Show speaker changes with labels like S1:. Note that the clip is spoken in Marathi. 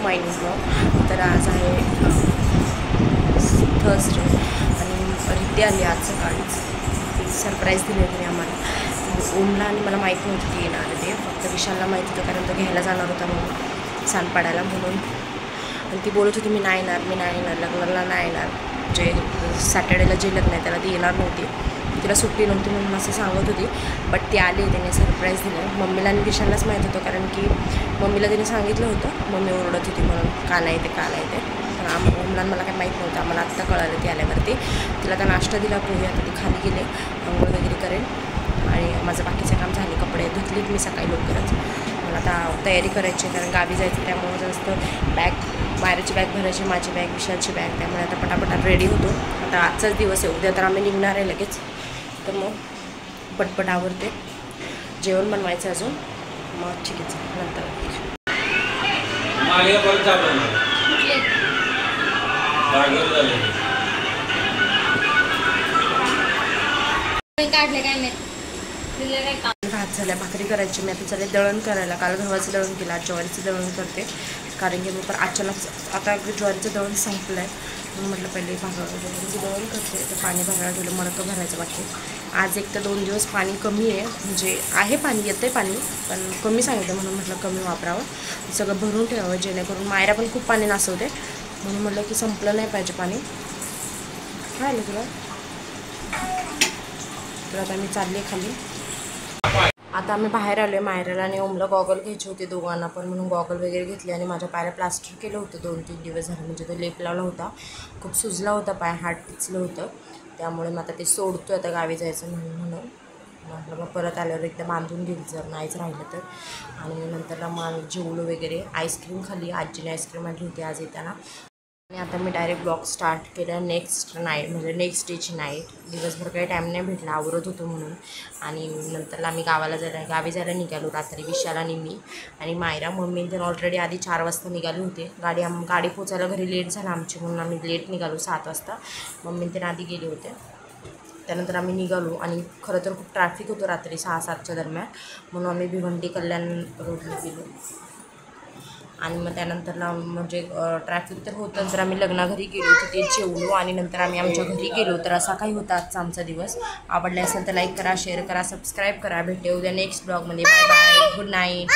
S1: Mining blog. तर आज आहे थर्सडे आणि रिद्धी आली आज सकाळीच. सरप्राईज दिले तरी आम्हाला ओमला आणि मला माहीत नव्हतं की येणार ते, फक्त विशालला माहीत होतं कारण तो घ्यायला जाणार होता म्हणून सांडपाड्याला म्हणून. आणि ती बोलत होती मी नाही येणार लग्नाला नाही येणार, जे सॅटर्डेला जे लग्न आहे त्याला ती येणार नव्हती, तिला सुट्टी नव्हती म्हणून असं सांगत होती. बट ती आली, तिने सरप्राईज दिलं. मम्मीला आणि विशाललाच माहीत होतं कारण की मम्मीला तिने सांगितलं होतं, मम्मी ओरडत होती म्हणून का नाही ते. पण मम्मीला मला काही माहीत नव्हतं, आम्हाला आत्ता कळालं ती आल्यावरती. तिला आता नाश्ता दिला पोहे, आता ती खाली गेले, अंघोळ वगैरे करेल आणि माझं बाकीचं काम झाले. कपडे धुतलीत मी सकाळी लवकरच. मला आता तयारी करायची कारण गावी जायचं, त्यामुळे जास्त बॅग मायराची बॅग भरायची, माझी बॅग, विशालची बॅग, त्यामुळे आता पटापट रेडी होतो. आता आजचाच दिवस आहे, उद्या तर आम्ही निघणार आहे लगेच. तर मग पटपट आवरते, जेवण बनवायचं अजून, मग ठीक आहे नंतर. भात झाल्या, भाकरी करायची. मी आता चालेल दळण करायला. काल गव्हाचं दळण केलं, आज ज्वारीचं दळण करते कारण की मी पण अचानक आता ज्वारीचं दळण संपलं आहे म्हणून म्हटलं पहिले भाकरी दळण करते. तर पाणी भरायला ठेवलं, मडकं भरायचं बाकी. आज एक तर 2 दिवस पाणी कमी आहे, म्हणजे आहे पाणी, येतं आहे पाणी पण कमी सांगितलं म्हणून म्हटलं कमी वापरावं, सगळं भरून ठेवावं जेणेकरून. मायरा पण खूप पाणी नासवते म्हणून म्हटलं की संपलं नाही पाहिजे पाणी. काय आलं तुला? तर आता मी चालले खाली. आता आम्ही बाहेर आलो आहे. मायराला आणि ओमला गॉगल घ्यायचे होते दोघांना पण, म्हणून गॉगल वगैरे घेतले आणि माझ्या पायाला प्लास्टर केलं होतं 2-3 दिवस झाले, म्हणजे तो लेप लावला होता. खूप सुजला होता पाय, हात टिचलं होतं, त्यामुळे मग आता ते सोडतो आता गावी जायचं म्हणून म्हटलं मग परत आल्यावर एकदा बांधून घेईल जर नाहीच राहिलं तर. आणि नंतरला मग जेवलो वगैरे, आईस्क्रीम खाल्ली, आजीने आईस्क्रीम आणली होती आज येताना. आणि आता मी डायरेक्ट ब्लॉग स्टार्ट केला नेक्स्ट नाईट, म्हणजे नेक्स्ट डेची नाईट. दिवसभर काही टाईम नाही भेटला, आवरत होतो म्हणून. आणि नंतरला आम्ही गावी जायला निघालो रात्री, विशाल आणि मी आणि मायरा. मम्मी तर ऑलरेडी आधी 4 वाजता निघाले होते. गाडी पोचायला घरी लेट झाला आमची म्हणून आम्ही लेट निघालो 7 वाजता. मम्मी ते आधी गेले होते, त्यानंतर आम्ही निघालो. आणि खरं तर खूप ट्रॅफिक होतं रात्री 6-7च्या दरम्यान, म्हणून आम्ही भिवंडी कल्याण रोडला गेलो. आणि मग त्यानंतरला म्हणजे ट्रॅफिक तर होतं, तर आम्ही लग्नाघरी गेलो, तिथे जेवलो आणि नंतर आम्ही आमच्या घरी गेलो. तर असा काही होता आजचा आमचा दिवस. आवडले असेल तर लाईक करा, शेअर करा, सबस्क्राईब करा. भेटूया उद्या नेक्स्ट ब्लॉगमध्ये. Bye bye, good night.